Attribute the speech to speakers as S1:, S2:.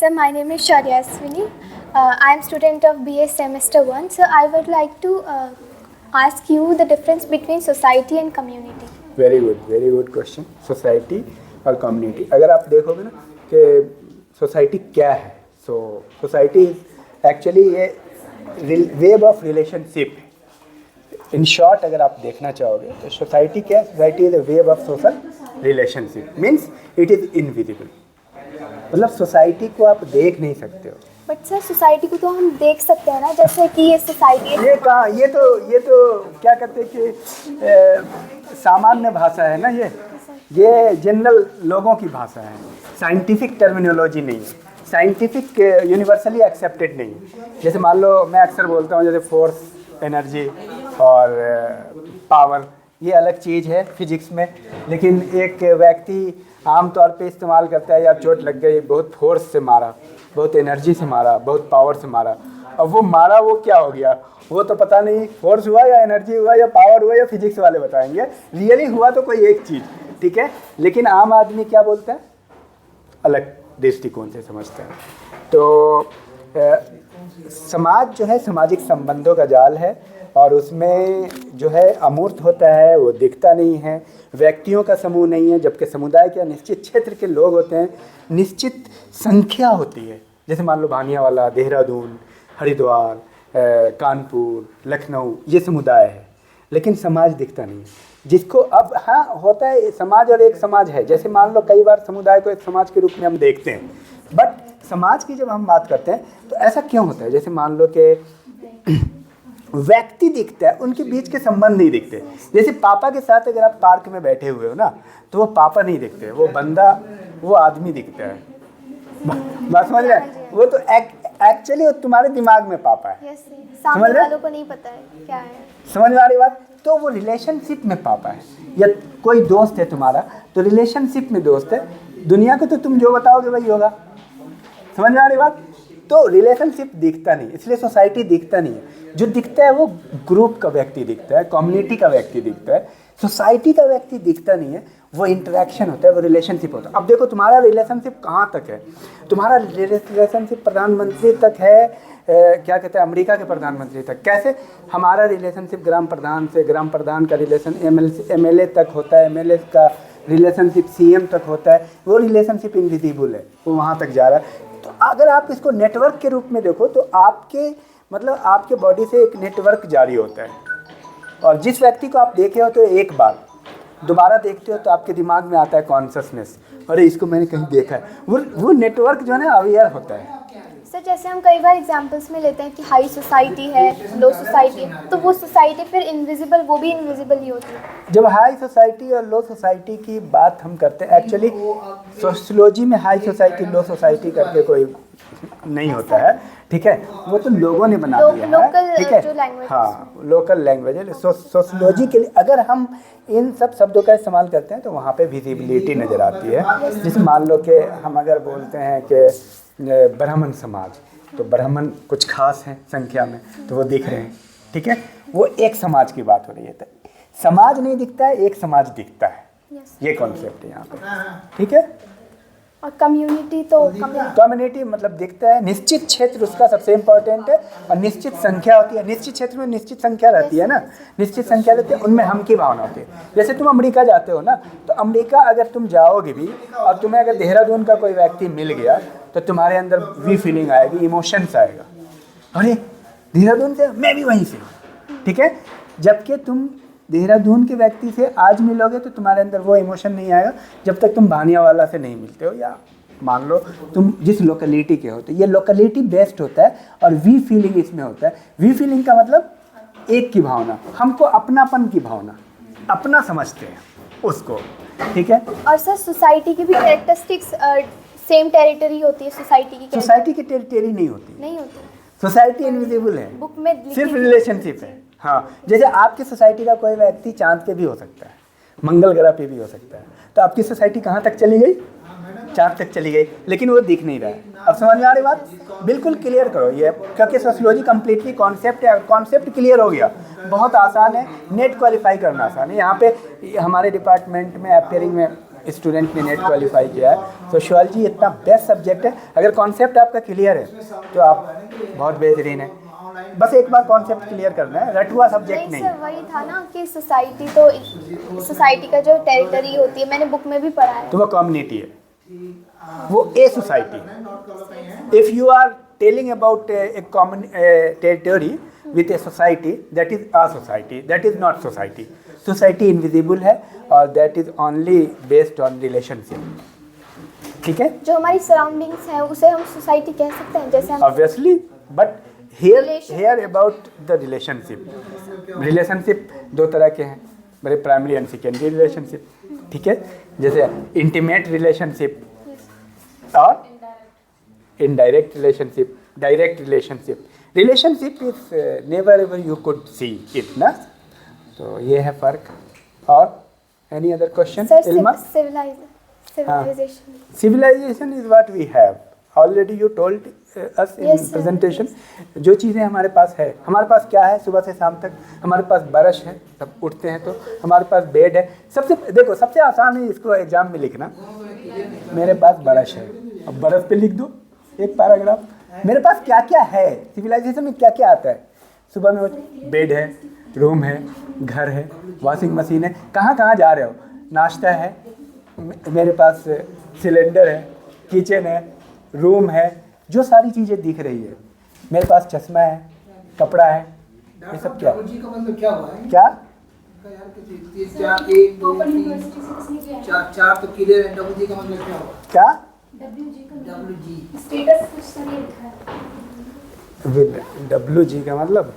S1: Sir, my name is Sharyaswini. I am student of BA semester 1. So I would like to ask you the difference between society and community.
S2: Very good question. Society और community, अगर आप देखोगे ना कि society क्या है, सो society actually ये web of relationship. In short अगर आप देखना चाहोगे तो सोसाइटी क्या है? Society is a web of social relationship, means it is invisible. मतलब सोसाइटी को आप देख नहीं सकते हो।
S1: बट सर, सोसाइटी को तो हम देख सकते हैं ना, जैसे कि ये सोसाइटी है।
S2: ये कहाँ, ये तो क्या कहते हैं कि सामान्य भाषा है ना, ये जनरल लोगों की भाषा है, साइंटिफिक टर्मिनोलॉजी नहीं है, साइंटिफिक यूनिवर्सली एक्सेप्टेड नहीं है। जैसे मान लो मैं अक्सर बोलता हूँ जैसे फोर्स, एनर्जी और पावर, ये अलग चीज़ है फिजिक्स में, लेकिन एक व्यक्ति आमतौर पे इस्तेमाल करता है, यार चोट लग गई, बहुत फोर्स से मारा, बहुत एनर्जी से मारा, बहुत पावर से मारा। अब वो मारा वो क्या हो गया, वो तो पता नहीं फोर्स हुआ या एनर्जी हुआ या पावर हुआ, या फिजिक्स वाले बताएंगे। रियली हुआ तो कोई एक चीज़, ठीक है, लेकिन आम आदमी क्या बोलता है, अलग दृष्टिकोण से समझता है। तो समाज जो है सामाजिक संबंधों का जाल है, और उसमें जो है अमूर्त होता है, वो दिखता नहीं है, व्यक्तियों का समूह नहीं है, जबकि समुदाय के निश्चित क्षेत्र के लोग होते हैं, निश्चित संख्या होती है। जैसे मान लो भानियावाला, देहरादून, हरिद्वार, कानपुर, लखनऊ, ये समुदाय है, लेकिन समाज दिखता नहीं है। जिसको अब हाँ होता है समाज, और एक समाज है, जैसे मान लो कई बार समुदाय को एक समाज के रूप में हम देखते हैं, बट समाज की जब हम बात करते हैं तो ऐसा क्यों होता है? जैसे मान लो कि व्यक्ति दिखता है, उनके बीच के संबंध नहीं दिखते। जैसे पापा के साथ अगर आप पार्क में बैठे हुए हो ना, तो वो पापा नहीं दिखते, वो बंदा, वो आदमी दिखता है। बात समझ रहे हैं? वो तो एक्चुअली वो तुम्हारे दिमाग में पापा है।
S1: सामने वालों को नहीं पता है क्या है।
S2: समझ में आ रही बात? तो वो रिलेशनशिप में पापा है। या कोई दोस्त है तुम्हारा, तो रिलेशनशिप में दोस्त है। दुनिया को तो तुम जो बताओगे वही होगा। समझ में आ रही बात? तो रिलेशनशिप दिखता नहीं, इसलिए सोसाइटी दिखता नहीं है। जो दिखता है वो ग्रुप का व्यक्ति दिखता है, कम्युनिटी का व्यक्ति दिखता है। सोसाइटी का व्यक्ति दिखता नहीं है, वो इंटरेक्शन होता है, वो रिलेशनशिप होता है। अब देखो तुम्हारा रिलेशनशिप कहाँ तक है? तुम्हारा रिलेशनशिप प्रधानमंत्री तक है, क्या कहते हैं, अमेरिका के प्रधानमंत्री तक। कैसे? हमारा रिलेशनशिप ग्राम प्रधान से, ग्राम प्रधान का रिलेशन एमएलए तक होता है, एमएलए का रिलेशनशिप सीएम तक होता है। वो रिलेशनशिप इनविजिबल है, वो वहाँ तक जा रहा है। तो अगर आप इसको नेटवर्क के रूप में देखो, तो आपके मतलब आपके बॉडी से एक नेटवर्क जारी होता है, और जिस व्यक्ति को आप देखे हो तो एक बार, दोबारा देखते हो तो आपके दिमाग में आता है कॉन्शसनेस, अरे इसको मैंने कहीं देखा है। वो नेटवर्क जो है ना अवेयर होता है।
S1: सर, जैसे हम कई बार एग्जांपल्स में लेते हैं कि हाई सोसाइटी है, लो सोसाइटी है, तो वो सोसाइटी फिर इनविजिबल, वो भी इनविजिबल ही होती है।
S2: जब हाई सोसाइटी और लो सोसाइटी की बात हम करते हैं, एक्चुअली सोशलॉजी में हाई सोसाइटी लो सोसाइटी करके कोई नहीं होता है, ठीक है, वो तो लोगों ने बना दिया है, ठीक है, हाँ, लोकल लैंग्वेज है। सोशलॉजी के लिए अगर हम इन सब शब्दों का इस्तेमाल करते हैं तो वहाँ पे विजिबिलिटी नज़र आती है। जैसे मान लो कि हम अगर बोलते हैं कि ब्राह्मण समाज, तो ब्राह्मण कुछ खास हैं संख्या में, तो वो दिख रहे हैं, ठीक है, वो एक समाज की बात हो रही है। तो समाज नहीं दिखता है, एक समाज दिखता है, ये कॉन्सेप्ट है यहाँ पे, ठीक है।
S1: और कम्युनिटी तो
S2: कम्युनिटी मतलब दिखता है, निश्चित क्षेत्र उसका सबसे इम्पोर्टेंट है, और निश्चित संख्या होती है। निश्चित क्षेत्र में निश्चित संख्या रहती है ना, निश्चित संख्या रहती है, उनमें हम की भावना होती है। जैसे तुम अमेरिका जाते हो ना, तो अमेरिका अगर तुम जाओगे भी, और तुम्हें अगर देहरादून का कोई व्यक्ति मिल गया, तो तुम्हारे अंदर भी फीलिंग आएगी, इमोशंस आएगा, अरे देहरादून से, मैं भी वहीं से, ठीक है। जबकि तुम देहरादून के व्यक्ति से आज मिलोगे तो तुम्हारे अंदर वो इमोशन नहीं आएगा जब तक तुम भानियावाला से नहीं मिलते हो, या मान लो तुम जिस लोकेलिटी के हो। तो ये लोकेलिटी बेस्ड होता है, और वी फीलिंग इसमें होता है। वी फीलिंग का मतलब एक की भावना, हमको अपनापन की भावना, अपना समझते हैं उसको, ठीक है।
S1: और सर, सोसाइटी की भी कैरेक्टरिस्टिक्स सेम टेरिटरी होती है। सोसाइटी की
S2: टेरिटरी नहीं होती,
S1: नहीं
S2: सोसाइटी इनविजिबल है,
S1: बुक में
S2: सिर्फ रिलेशनशिप है। हाँ, जैसे आपकी सोसाइटी का कोई व्यक्ति चांद पे भी हो सकता है, मंगल ग्रह पे भी हो सकता है, तो आपकी सोसाइटी कहाँ तक चली गई? चांद तक चली गई, लेकिन वो दिख नहीं रहा है। अब समझ में आ रही बात? बिल्कुल क्लियर करो ये, क्योंकि सोशियोलॉजी कम्प्लीटली कॉन्सेप्ट है, कॉन्सेप्ट क्लियर हो गया, बहुत आसान है, नेट क्वालिफाई करना आसान है। यहाँ पे हमारे डिपार्टमेंट में अपेयरिंग में स्टूडेंट ने नेट क्वालिफाई किया है। सोशियोलॉजी इतना बेस्ट सब्जेक्ट है, अगर कॉन्सेप्ट आपका क्लियर है तो आप बहुत बेहतरीन है। बस एक बार कॉन्सेप्ट क्लियर करना है, रटुआ सब्जेक्ट
S1: नहीं
S2: नहीं।
S1: सर, वही था ना कि सोसाइटी का जो टेरिटरी होती है, मैंने बुक में भी पढ़ा है।
S2: तो वो कम्युनिटी है, वो a society. If you are telling about a common territory with a society, that is a society, that is not society. Society invisible है और that is only based on relationship. ठीक है,
S1: जो हमारी सराउंडिंग्स है उसे हम सोसाइटी कह सकते हैं, जैसे हम
S2: obviously, but here
S1: Relation.
S2: Here about the relationship. Relationship दो तरह के हैं, मेरे प्राइमरी एंड सेकेंडरी रिलेशनशिप। ठीक है, जैसे इंटीमेट रिलेशनशिप और indirect relationship, direct relationship. Relationship is never ever you could see it ना, तो ये है फर्क। और any other question? Ilma,
S1: civilization.
S2: civilization is what we have already, you told us in
S1: Yes, sir.
S2: presentation। जो चीज़ें हमारे पास है, हमारे पास क्या है सुबह से शाम तक? हमारे पास ब्रश है, तब उठते हैं तो हमारे पास बेड है। सबसे देखो, सबसे आसान है इसको एग्जाम में लिखना, मेरे पास ब्रश है, अब ब्रश पे लिख दो एक पैराग्राफ। मेरे पास क्या क्या है, सिविलाइजेशन में क्या क्या आता है? सुबह में बेड है, रूम है, घर है, वॉशिंग मशीन है। कहाँ कहाँ जा रहे हो? नाश्ता है, मेरे पास सिलेंडर है, किचन है, रूम है, जो सारी चीज़ें दिख रही है। मेरे पास चश्मा है, कपड़ा है, ये सब क्या
S3: जी का मतलब क्या हुआ है?
S2: क्या?
S3: चार, एक, दो, तीन, चार तो क्लियर है। डब्ल्यू जी का मतलब क्या हुआ?
S2: क्या?
S3: डब्ल्यू जी
S1: स्टेटस कुछ तो नहीं लिखा है।
S2: डब्ल्यू जी का मतलब